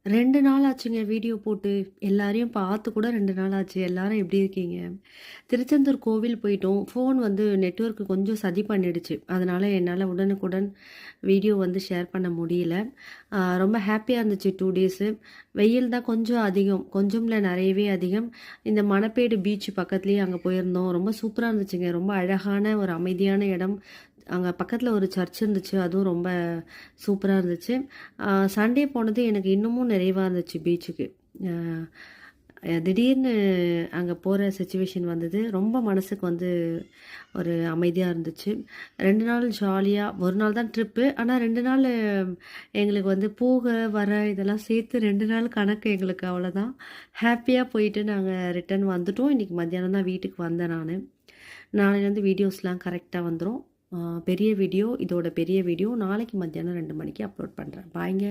2 நாள் ஆச்சுங்க வீடியோ போட்டு. எல்லாரையும் பார்த்து கூட 2 நாள் ஆச்சு. எல்லாரும் எப்படி இருக்கீங்க? திருச்செந்தூர் கோவில் போயிட்டோம். ஃபோன் வந்து நெட்வொர்க் கொஞ்சம் சதி பண்ணிடுச்சு. அதனால என்னால உடனுக்குடன் வீடியோ வந்து ஷேர் பண்ண முடியல. ரொம்ப ஹேப்பியா இருந்துச்சு 2 டேஸு. வெயில் தான் கொஞ்சம் அதிகம். கொஞ்சம் இல்ல நெறையவே அதிகம். இந்த மணப்பேடு பீச் பக்கத்துலயே அங்க போயிருந்தோம். ரொம்ப சூப்பரா இருந்துச்சுங்க. ரொம்ப அழகான ஒரு அமைதியான இடம். அங்க பக்கத்துல ஒரு சர்ச் இருந்துச்சு. அதுவும் ரொம்ப சூப்பரா இருந்துச்சு. சண்டே போனது எனக்கு இன்னமும் நிறைவா இருந்துச்சு பீச்சுக்கு. அ திடீர்னு அங்க போற சிச்சுவேஷன் வந்தது. ரொம்ப மனசுக்கு வந்து ஒரு அமைதியா இருந்துச்சு. 2 நாள் ஜாலியா 1 நாள் தான் ட்ரிப்பு. ஆனா 2 நாள் எங்களுக்கு வந்து போக, வர இதெல்லாம் சேர்த்து 2 நாள் கணக்கு எங்களுக்கு அவ்வளோதான். ஹேப்பியா போயிட்டு நாங்க ரிட்டர்ன் வந்துட்டோம். இன்னைக்கு மத்தியானம் தான் வீட்டுக்கு வந்தேன் நானு. நாளையிலேருந்து வீடியோஸ்லாம் கரெக்ட்டா வந்துரும். பெரிய வீடியோ இதோட பெரிய வீடியோ நாளைக்கு மத்தியானம் 2 மணிக்கு அப்லோட் பண்றேன். பாய்ங்க.